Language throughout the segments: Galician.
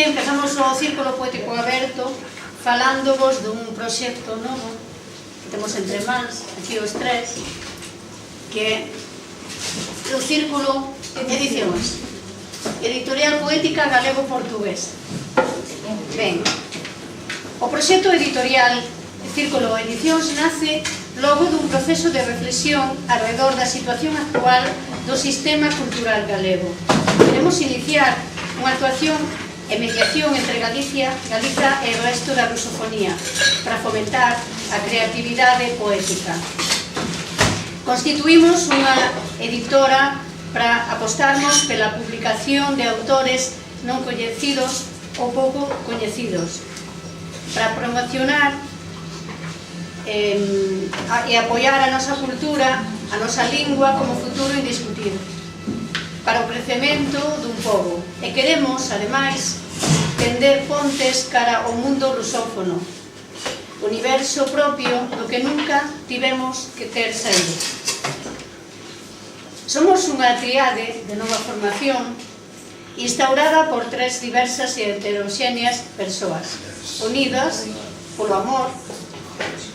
Hoxe empezamos o Círculo Poético Aberto falándovos dun proxecto novo que temos entre mans, aquí os tres, que é o Círculo Edicións, Editorial Poética Galego-Portugués. Ben, o proxecto editorial Círculo Edicións nace logo dun proceso de reflexión alrededor da situación actual do sistema cultural galego. Queremos iniciar unha actuación e mediación entre Galiza e o resto da lusofonía para fomentar a creatividade poética. Constituímos unha editora para apostarnos pela publicación de autores non coñecidos ou pouco coñecidos, para promocionar e apoiar a nosa cultura, a nosa lingua como futuro indiscutido para o crecemento dun pobo. E queremos, ademais, tender pontes cara ao mundo lusófono, universo propio do que nunca tivemos que ter saído. Somos unha triade de nova formación instaurada por tres diversas e heteroxéneas persoas, unidas polo amor,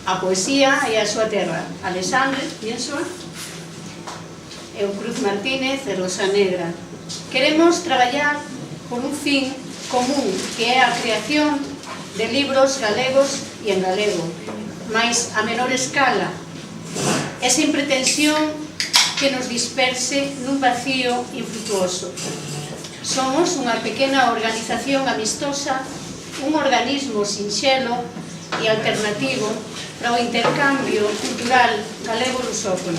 a poesía e a súa terra. Alexandre, pienso, Cruz Martínez e Rosa Negra. Queremos traballar por un fin común, que é a creación de libros galegos e en galego, mais a menor escala, e sen pretensión que nos disperse nun vacío infrutuoso. Somos unha pequena organización amistosa, un organismo sinxelo e alternativo para o intercambio cultural galego-lusófono.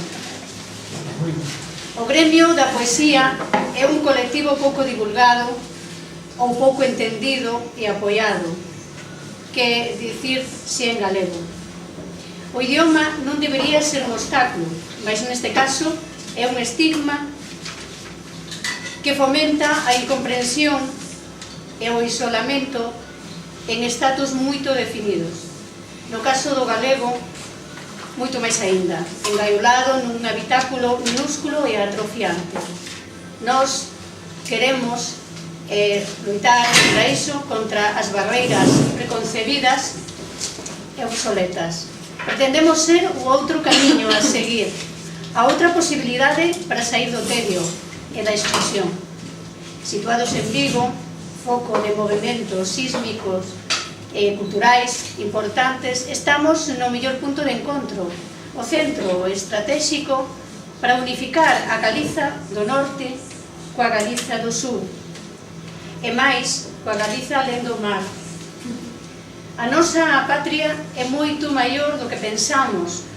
O gremio da poesía é un colectivo pouco divulgado ou pouco entendido e apoiado, que dicir si en galego. O idioma non debería ser un obstáculo, mas neste caso é un estigma que fomenta a incomprensión e o isolamento en estatus moito definidos. No caso do galego, moito máis aínda, engaiolado nun habitáculo minúsculo e atrofiante. Nós queremos luitar contra iso, contra as barreiras preconcebidas e obsoletas. Pretendemos ser o outro camiño a seguir, a outra posibilidade para sair do tedio e da exclusión. Situados en Vigo, foco de movimentos sísmicos e culturais importantes, estamos no mellor punto de encontro, o centro estratégico para unificar a Galiza do norte coa Galiza do sur, e máis coa Galiza alén do mar. A nosa patria é moito maior do que pensamos,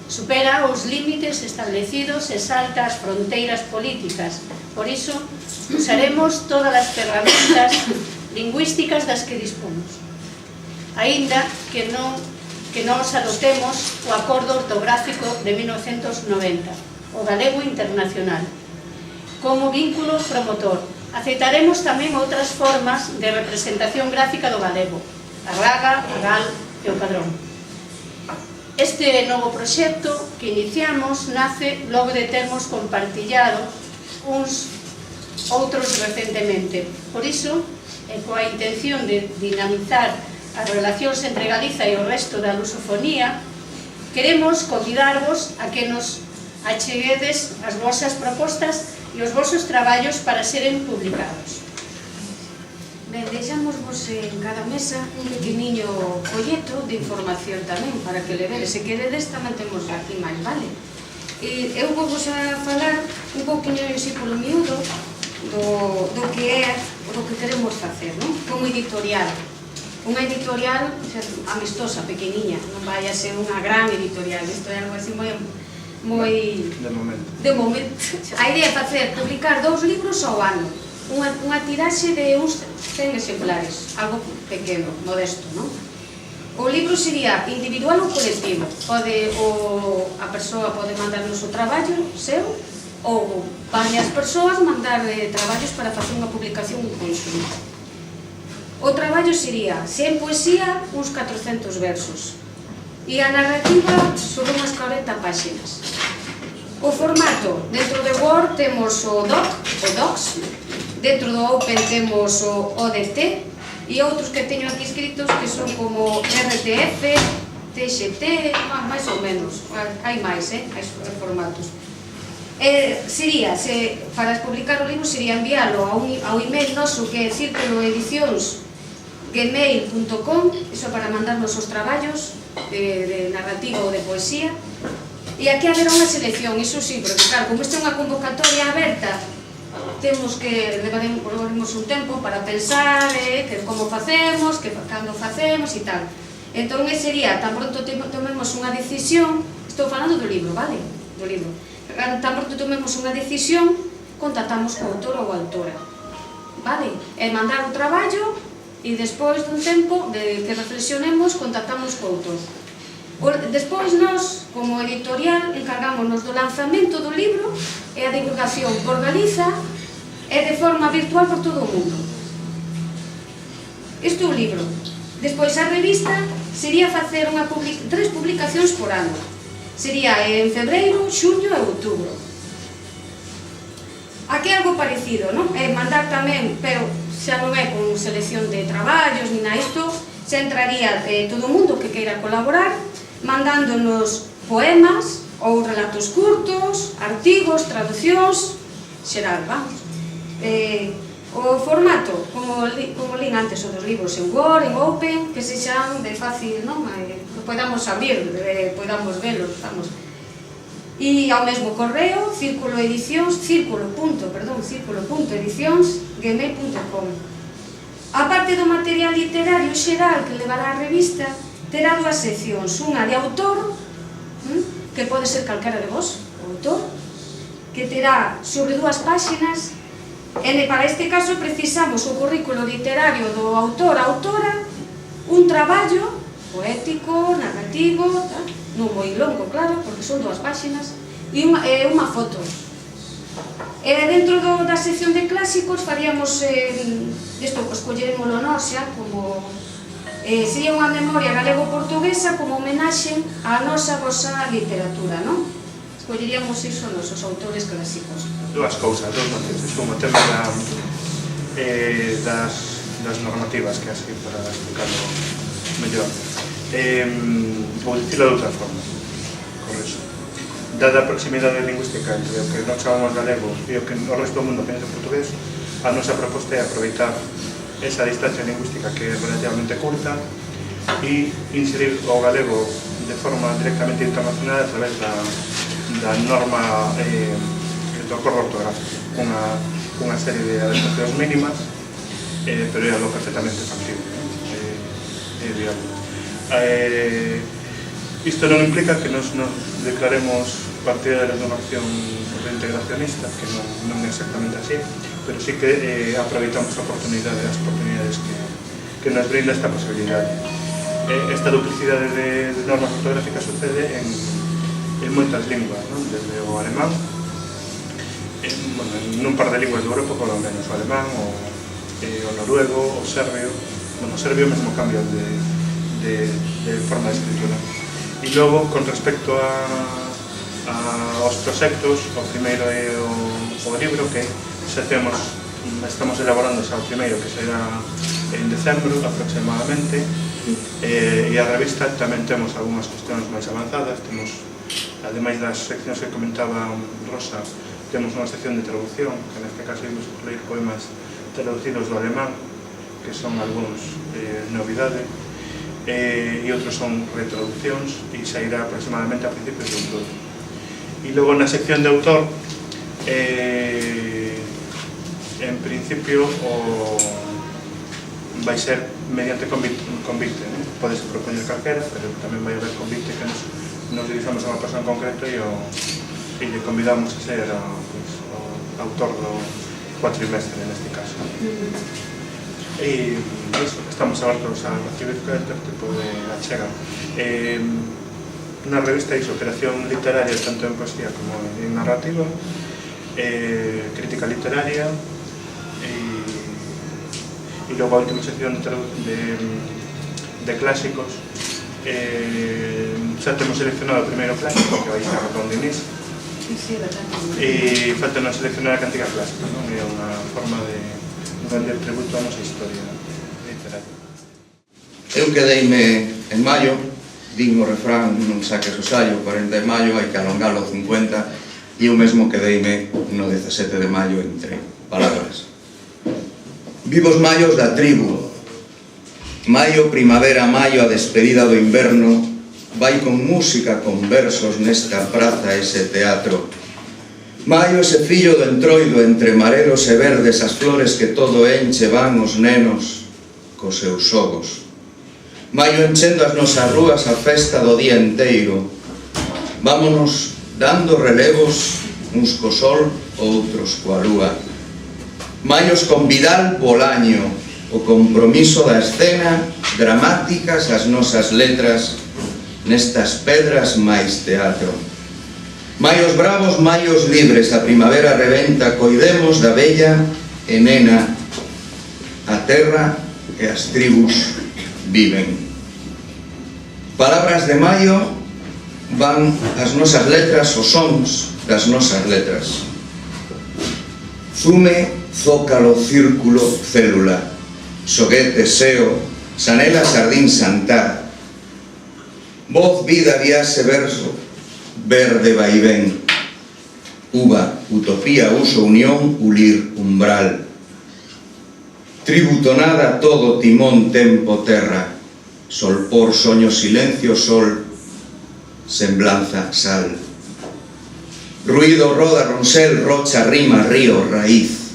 supera os límites establecidos e salta as fronteiras políticas. Por iso, usaremos todas as ferramentas lingüísticas das que dispomos, aínda que nos adoptemos o Acordo Ortográfico de 1990, o galego internacional, como vínculo promotor. Aceitaremos tamén outras formas de representación gráfica do galego, a raga, a gal e o padrón. Este novo proxecto que iniciamos nace logo de termos compartillado uns outros recentemente. Por iso, e coa intención de dinamizar as relacións entre Galiza e o resto da lusofonía, queremos convidarvos a que nos acheguedes as vosas propostas e os vosos traballos para seren publicados. Ben, deixamosvos en cada mesa un pequeniño folleto de información tamén, para que levedes. Se queredes, tamén temos aquí máis, vale? Eu vou vos a falar un poquinho así polo miúdo do que é, do que queremos facer, non? Como editorial. Unha editorial amistosa, pequeniña, non vai a ser unha gran editorial, isto é algo así moi... De momento. A idea é publicar 2 libros ao ano, unha tiraxe de uns 100 exemplares, algo pequeno, modesto, non? O libro sería individual ou colectivo, a persoa pode mandarnos o traballo seu, ou varias persoas mandar traballos para facer unha publicación conxunta. O traballo sería, se en poesía, uns 400 versos, e a narrativa sobre unhas 40 páxinas. O formato, dentro de Word temos o Docs, dentro do Open temos o ODT, e outros que teño aquí escritos que son como RTF, TXT, máis ou menos, hai máis, hai formatos. Sería, para publicar o libro, sería enviálo ao email noso que é circuloedicións@gmail.com, iso para mandarnos os traballos de narrativa ou de poesía. E aquí haberá unha selección, iso sí, porque claro, como isto é unha convocatoria aberta, temos que levaremos un tempo para pensar que como facemos, que cando facemos e tal. Entón, sería, tan pronto tomemos unha decisión, estou falando do libro, vale? Do libro. Tan pronto tomemos unha decisión, contactamos co autor ou autora, vale? E mandar o traballo e despois dun tempo de que reflexionemos, contactamos co autor. Despois nós, como editorial, encargámonos do lanzamento do libro e a divulgación por Galiza e de forma virtual por todo o mundo. Isto é o libro. Despois a revista sería facer 3 publicacións por ano. Sería en febreiro, xuño e outubro. Aquí é algo parecido, non? Mandar tamén, pero xa non é con selección de traballos ni nada, isto xa entraría todo o mundo que queira colaborar, mandándonos poemas ou relatos curtos, artigos, traducións, xeral, vamos. O formato, como lín antes, o dos libros en Word, en Open, que se xan de fácil, non? Que podamos abrir, podamos velos, vamos. E ao mesmo correo, circulo.edicións@gmail.com. A parte do material literario xeral que levará a revista, terá 2 seccións, unha de autor, que pode ser calquera de vos, o autor, que terá sobre 2 páxinas. Para este caso precisamos o currículo literario do autor, autora, un traballo poético, narrativo, non moi longo, claro, porque son 2 páxinas, e unha foto. Dentro da sección de clásicos faríamos, isto escolleremos nós xa, como sería unha memoria galego-portuguesa como homenaxe á nosa vosa literatura, non? Escolleríamos iso nos os autores clásicos. 2 cousas, 2 matices, como tema das normativas, que así para explicarlo mellor. Vou dicirlo de outra forma, correcto. Dada a proximidade lingüística entre o que nós chamamos galego e o que o resto do mundo pensa en portugués, a nosa proposta é aproveitar esa distancia lingüística que é relativamente curta e inserir o galego de forma directamente internacional a través da norma do acordo ortográfico, unha serie de adaptacións mínimas, pero é algo perfectamente factible, é viable. Isto non implica que nos declaremos partidarios dunha acción reintegracionista, que non é exactamente así, pero sí que aproveitamos as oportunidades que nos brinda esta posibilidade. Esta duplicidade de normas ortográficas sucede en moitas linguas, desde o alemán, en un par de linguas de Europa, polo menos, o alemán, o noruego, o serbio. O serbio mesmo cambia de forma de escritura. E logo, con respecto aos proxectos, o primeiro é o libro, que xa estamos elaborando xa o primeiro, que será en decembro aproximadamente, e a revista tamén temos algunhas cuestións máis avanzadas. Temos, ademais das seccións que comentaba Rosa, temos unha sección de traducción, que neste caso imos incluir poemas traducidos do alemán, que son algúns novidade, e outros son retraduccións, e xa irá aproximadamente a principios de outubro. E logo na sección de autor, en principio vai ser mediante convite, podese propoñer calquera, pero tamén vai haber convite que nos dirixamos a unha persona en concreto e lle convidamos a ser o autor do cuatrimestre neste caso. E estamos abertos a recibir calquer tipo de achega. Na revista iso, creación literaria tanto en poesía como en narrativa, crítica literaria, e logo a última sección de clásicos. Xa temos seleccionado o primeiro clásico, que vai estar con Denis, e falta seleccionar a cantiga clásica, é unha forma de render tributo a nosa historia literaria. literario. Eu quedeime en maio, din o refrán, non saques o sallo, 40 de maio, hai que alongalo 50, e eu mesmo quedeime no 17 de maio entre palabras. Vivos maios da tribu, maio, primavera, maio, a despedida do inverno, vai con música, con versos nesta praza, ese teatro. Maio, ese fillo do entroido, entre marelos e verdes, as flores que todo enche van os nenos cos seus xogos. Maio enchendo as nosas rúas a festa do día enteiro. Vámonos dando relevos, uns co sol, outros coa lúa. Maios con Vidal Bolaño, o compromiso da escena, dramáticas as nosas letras, nestas pedras máis teatro. Maios bravos, maios libres, a primavera rebenta, coidemos da bella e nena, a terra e as tribus viven. Palabras de maio van as nosas letras, os sons das nosas letras. Zume, zócalo, círculo, célula, xoguete, seo, sanela, sardín, santar. Voz, vida, viaxe, verso, verde, vaivén. Uva, utopía, uso, unión, ulir, umbral. Tributonada, todo, timón, tempo, terra. Sol, por, soño, silencio, sol, semblanza, sal. Ruido, roda, ronsel, rocha, rima, río, raíz.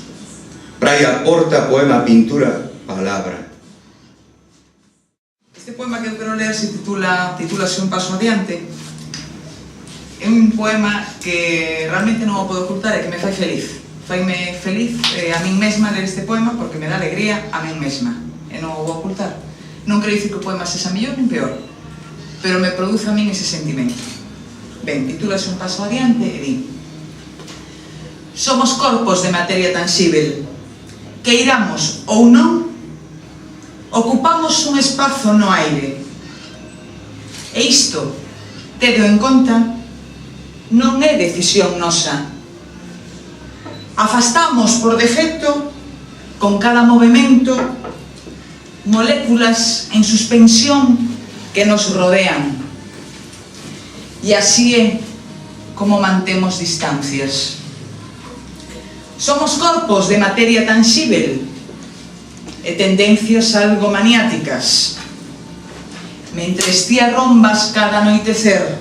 Praia, porta, poema, pintura, palabra. Este poema que eu quero ler se titúlase Un paso adiante. É un poema que realmente non o podo ocultar e que me fai feliz. Faime feliz a min mesma ler este poema porque me dá alegría a min mesma. E non o vou ocultar. Non quero dicir que o poema sexa mellor nin peor, pero me produce a min ese sentimento. Ben, titúlase Un paso adiante e di: somos corpos de materia tanxível, que iramos ou non, ocupamos un espazo no aire. E isto, tedo en conta, non é decisión nosa. Afastamos por defecto, con cada movimento, moléculas en suspensión que nos rodean. E así é como mantemos distancias. Somos corpos de materia tanxível e tendencias algo maniáticas. Mentres ti arrombas cada anoitecer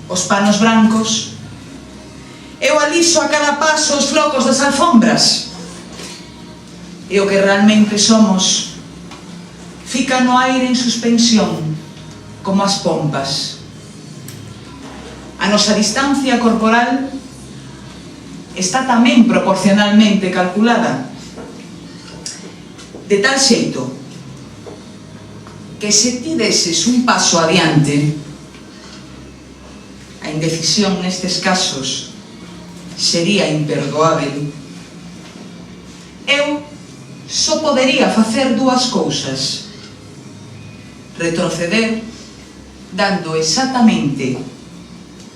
os panos brancos, eu aliso a cada paso os flocos das alfombras. E o que realmente somos fica no aire en suspensión, como as pompas. A nosa distancia corporal está tamén proporcionalmente calculada, de tal xeito que se ti deses un paso adiante, a indecisión nestes casos sería imperdoável. Eu só podería facer dúas cousas: retroceder dando exactamente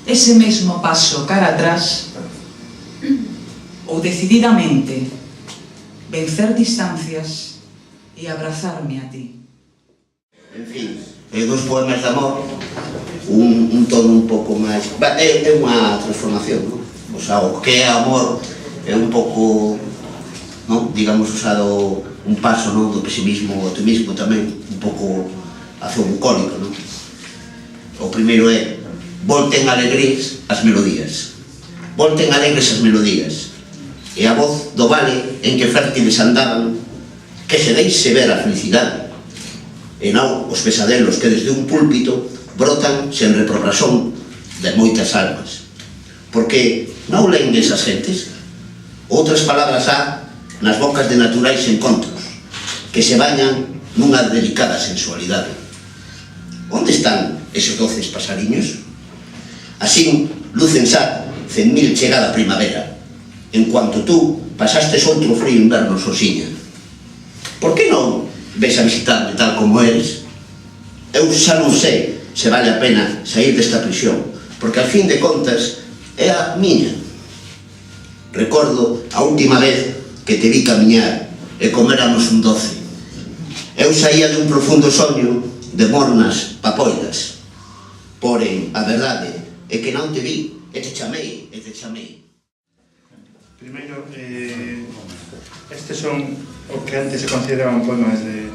ese mesmo paso cara atrás, ou decididamente vencer distancias e abrazarme a ti. En fin, dos poemas de amor, un tono un pouco máis... É unha transformación, non? O sea, o que é amor é un pouco, non? Digamos, usado un paso, non? Do pesimismo ao optimismo tamén, un pouco hacia un bucólico, non? O primeiro é: volten alegres as melodías. Volten alegres as melodías. E a voz do vale en que fértiles andaban, que se deixe ver a felicidade. E non os pesadelos que desde un púlpito brotan sen reprobrazón de moitas almas. Porque non len esas gentes. Outras palabras há nas bocas de naturais encontros que se bañan nunha delicada sensualidade. Onde están eses doces pasariños? Así lucen xa 100.000 chegada a primavera, en cuanto tú pasastes outro frío inverno sosiña. Por que non ves a visitarme tal como eres? Eu xa non sei se vale a pena sair desta prisión, porque al fin de contas é a miña. Recordo a última vez que te vi camiñar e coméramos un doce. Eu saía de un profundo soño de mornas papoidas. Porén, a verdade é que non te vi, e te chamei, e te chamei. Primeiro, estes son o que antes se consideraban poemas de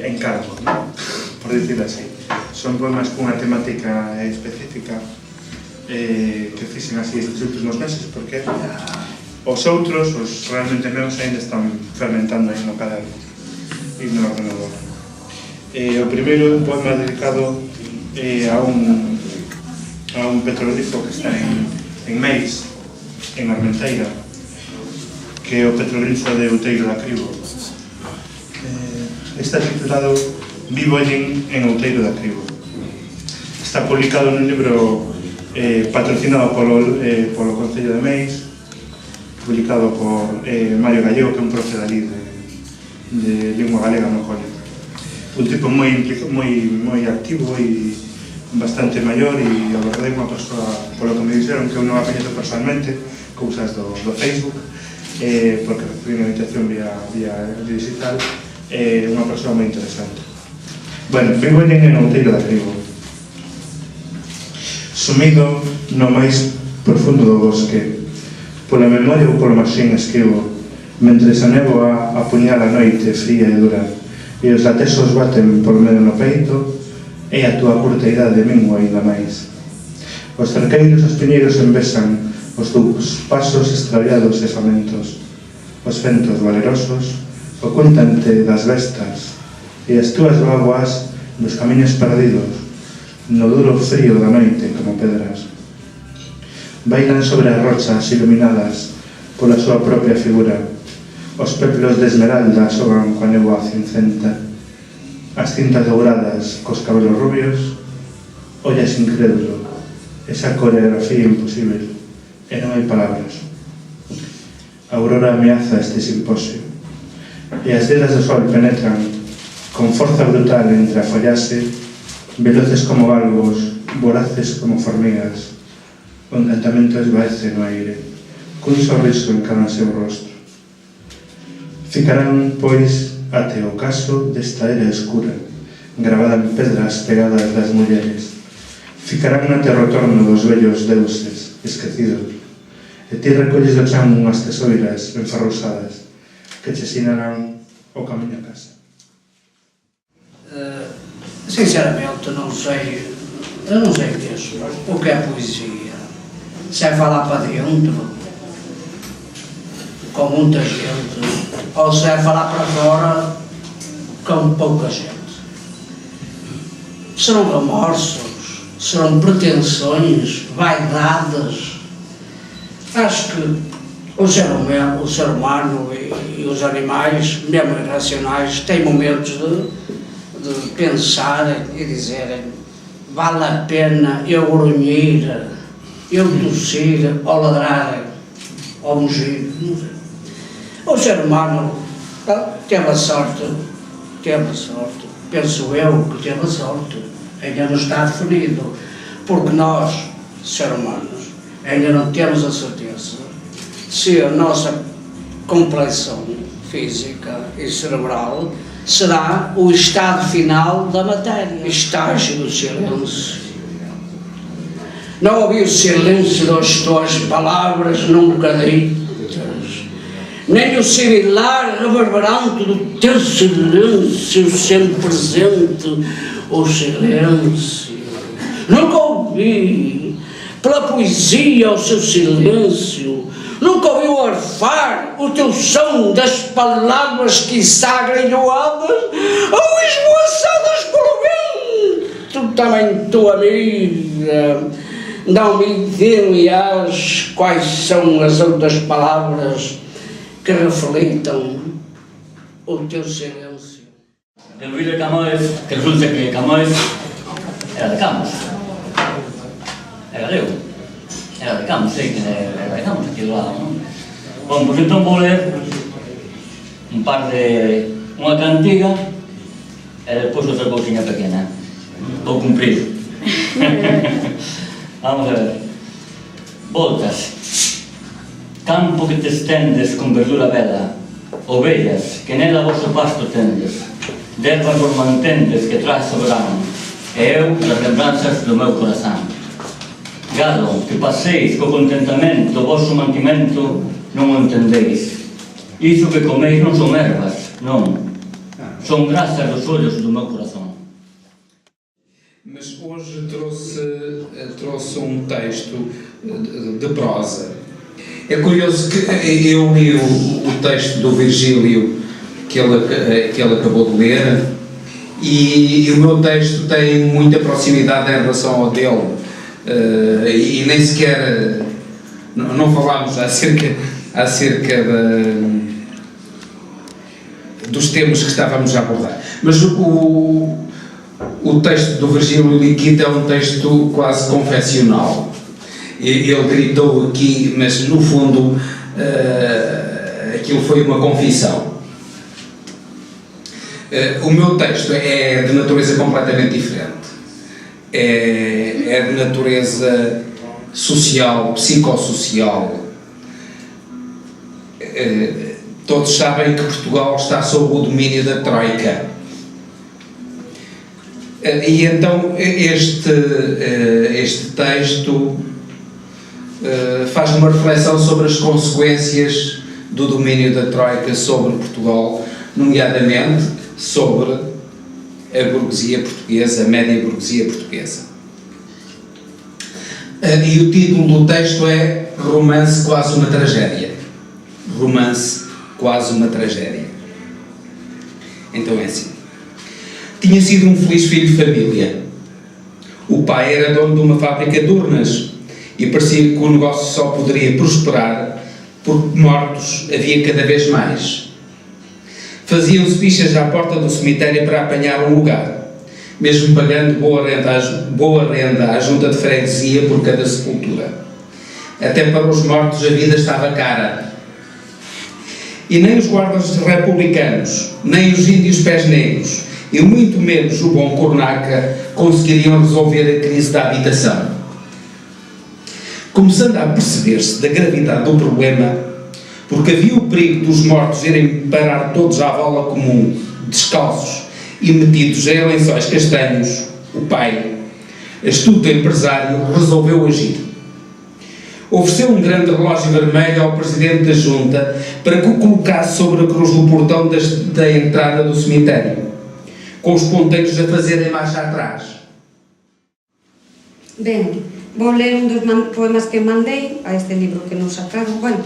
encargo, ¿no? Por decirlo así. Son poemas cunha temática específica que fixen así estes últimos meses, porque os outros, os realmente meus, ainda están fermentando aí no caderno e no ordenador. O primeiro é un poema dedicado a un petroglifo que está en Meis, en Armenteira, que é o petroglifo de Outeiro da Cribo. Está titulado Vivo allí en Outeiro da Cribo. Está publicado nun libro patrocinado polo Concello de Meis, publicado por Mario Gallego, que é un profe dali de lingua galega no cole. Un tipo moi activo e bastante maior, e a verdade é unha persoa, polo que me dixeron, que eu non a coñezo personalmente, cousas do Facebook, porque recibí unha invitación vía digital, unha persoa moi interesante. Bueno, vivo en Outeiro da Cribo, sumido no máis profundo do bosque, pola memoria ou polo marxín esquivo, mentres a néboa apuñala a noite fría e dura, e os latesos baten por medio no peito, e a túa curta idade mingua ainda máis. Os cerqueiros os piñeiros envesan os teus pasos extraviados e famentos, os ventos valerosos ocultante das bestas, e as túas vaguas nos camiños perdidos, no duro frío da noite como pedras. Bailan sobre as rochas iluminadas pola súa propia figura, os peplos de esmeralda xogan coa néboa cincenta, as cintas douradas cos cabelos rubios, ollas incrédulo, esa coreografía imposible, e non hai palabras. A aurora ameaza este simposio, e as dedas do sol penetran con forza brutal entre a follase, veloces como galgos, voraces como formigas. O encantamento esvaece no aire, cun sorriso en cada seu rostro. Ficarán, pois, até o caso desta era escura, gravada en pedras pegadas das mulleres. Ficarán até o retorno dos vellos deuses, esquecidos, e ti recolles do chan unhas tesoiras enfarrosadas que che sinarán o camiño a casa. Sinceramente, eu não sei mesmo o que é poesia. Se é falar para dentro, com muita gente, ou se é falar para fora, com pouca gente. Serão remorsos, serão pretensões, vaidades. Acho que o ser humano e os animais, mesmo irracionais, têm momentos de pensarem e dizerem: vale a pena eu grunhir, eu tossir, ou ladrar, ou mugir. O ser humano teve a sorte, penso eu que teve a sorte, ainda não está definido, porque nós, seres humanos, ainda não temos a certeza se a nossa complexão física e cerebral será o estado final da matéria, estágio do silêncio. Não ouvi o silêncio das tuas palavras nunca ditas, nem o similar reverberante do teu silêncio sempre presente, o silêncio. Nunca ouvi pela poesia o seu silêncio, nunca ouviu arfar o teu som das palavras quiçá grilhoadas ou esboçadas pelo vento. Também tua amiga, não me delias quais são as outras palavras que reflitam o teu silêncio. El Luis de Camões, que resulta que Camões era de Campos, era galego, era de Campos, sei que era de Campos, aquí do lado, non? Bom, pois entón vou ler unha cantiga e depois outra cousinha pequena. Vou cumprir. Vamos a ver. Voltas. Campo que te estendes con verdura bela, Ovellas, que nela vosso pasto tendes, d'ervas vos mantendes que traz o verán, e eu das lembranzas do meu corazán. Gado, que paseis co contentamento o vosso mantimento, non o entendeis. Iso que comeis non son ervas, non. Son graças dos olhos do meu coração. Mas hoje trouxe um texto de prosa. É curioso que eu li o texto do Virgílio que ele acabou de ler e o meu texto tem muita proximidade em relação ao dele e nem sequer não falámos acerca dos temas que estávamos a abordar. Mas o texto do Virgílio Liquita é um texto quase confessional. Ele gritou aqui, mas no fundo aquilo foi uma confissão. O meu texto é de natureza completamente diferente. É de natureza social, psicossocial. Todos sabem que Portugal está sob o domínio da Troika. E então este texto faz uma reflexão sobre as consequências do domínio da Troika sobre Portugal, nomeadamente sobre a burguesia portuguesa, a média burguesia portuguesa. E o título do texto é Romance Quase uma Tragédia. Romance Quase uma Tragédia. Então é assim. Tinha sido um feliz filho de família. O pai era dono de uma fábrica de urnas e parecia que o negócio só poderia prosperar porque mortos havia cada vez mais. Faziam-se bichas à porta do cemitério para apanhar um lugar, mesmo pagando boa renda à junta de freguesia por cada sepultura. Até para os mortos a vida estava cara. E nem os guardas republicanos, nem os índios pés negros, e muito menos o bom Cornaca, conseguiriam resolver a crise da habitação. Começando a perceber-se da gravidade do problema, porque havia o perigo dos mortos irem parar todos à vala comum, descalços e metidos em lençóis castanhos, o pai, astuto empresário, resolveu agir. Ofereceu um grande relógio vermelho ao presidente da junta para que o colocasse sobre a cruz do portão da entrada do cemitério, com os ponteiros a fazerem marcha atrás. Ben, vou ler un dos poemas que mandei a este libro que nos sacaron. Bueno,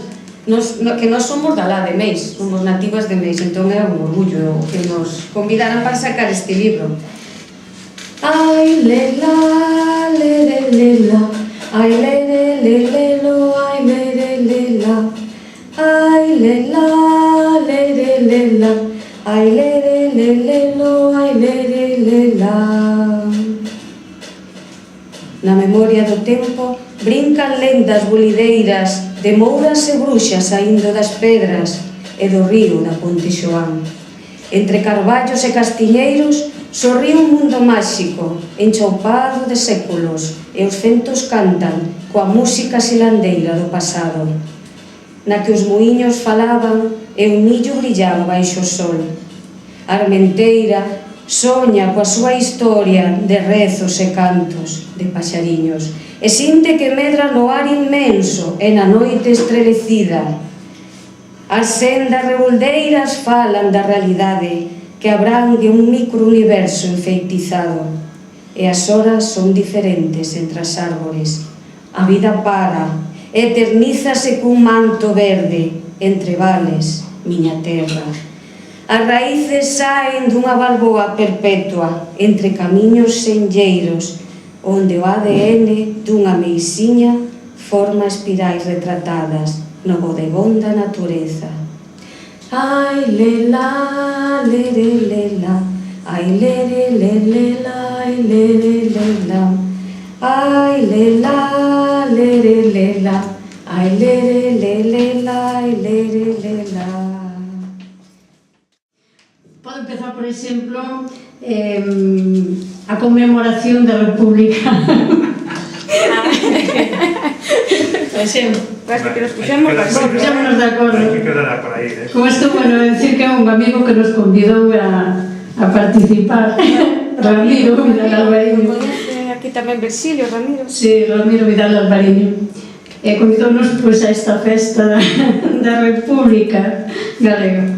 que nós somos da lá de Meis, somos nativas de Meis, entón é un orgullo que nos convidaran para sacar este libro. Ai, lela, lere, lela, ai, lere, lelelo, ai, lere, lela, ai, lela, lere, lela, ai, lere, lelelo, ai, lere, lela. Na memoria do tempo brincan lendas bolideiras de mouras e bruxas saindo das pedras e do río da Ponte Xoán. Entre carballos e castiñeiros sorrí un mundo máxico, enchoupado de séculos, e os ventos cantan coa música silandeira do pasado, na que os muiños falaban e o millo brillaba baixo o sol. A Armenteira soña coa súa historia de rezos e cantos de paxariños e sinte que medra no ar inmenso e na noite estrelecida. As sendas rebuldeiras falan da realidade que abrangue un microuniverso enfeitizado e as horas son diferentes entre as árbores. A vida para, eternízase cun manto verde entre vales, miña terra. As raíces saen dunha balboa perpetua entre camiños senlleiros onde o ADN dunha meixiña forma espirais retratadas no bodegón da natureza. Ai, lela, lere, lela, ai, lere, lela, ai, lere, lela, ai, lela, lere, lela, ai, lere, lela, ai, lere, lela. Podo empezar, por exemplo, a conmemoración da República. Parece que nos puxemos Puxémonos de acordo. Hai que quedar por aí, Como esto, bueno, decir que é un amigo que nos convidou a participar. Ramiro Vidal Albariño. Aquí tamén Virgilio, Ramiro. Sí, Ramiro Vidal Albariño. Convidounos pois a esta festa da República Galega.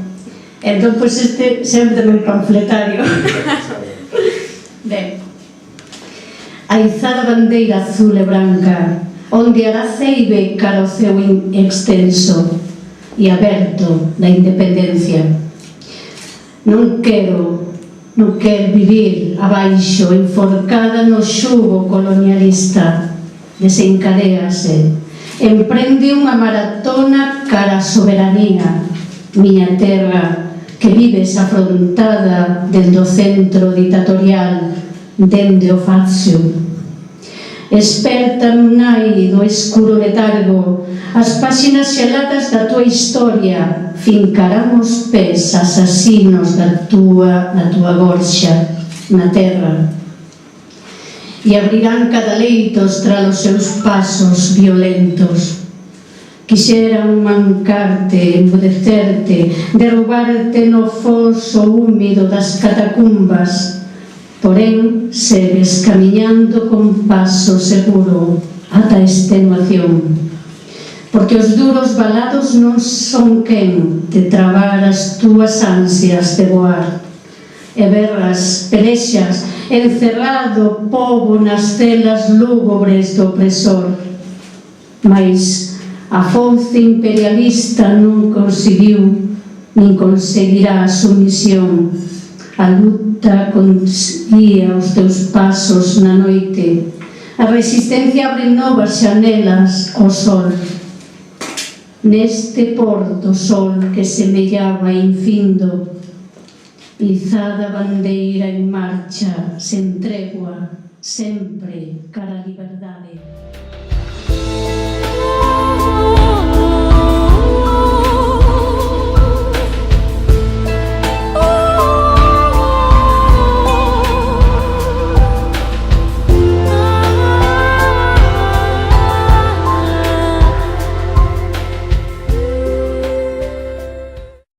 Entón, pois este sempre tamén panfletario. Ben. A izada bandeira azul e branca, onde Araceibe cara ao ceo extenso e aberto da independencia. Non quero vivir abaixo, enforcada no xugo colonialista. Desencadease, emprende unha maratona cara a soberanía, miña terra, que vives afrontada dende o centro ditatorial, dende o facio. Esperta nun aire do escuro letargo, as páxinas xeladas da tua historia fincarán os pés asasinos da tua gorxa na terra e abrirán cada leitos tras os seus pasos violentos. Quixeran mancarte, embudecerte, derrubarte no foso húmido das catacumbas, porén segues camiñando con paso seguro ata a extenuación, porque os duros balados non son quen de trabar as túas ansias de voar, e berras, pelexas, encerrado pobo nas celas lúgubres do opresor. Mais a fouce imperialista non conseguiu nin conseguirá a sumisión. A luta conseguía os teus pasos na noite. A resistencia abre novas xanelas ao sol. Neste pôr do sol que semellaba infindo, izada bandeira en marcha, sen tregua, sempre cara a liberdade.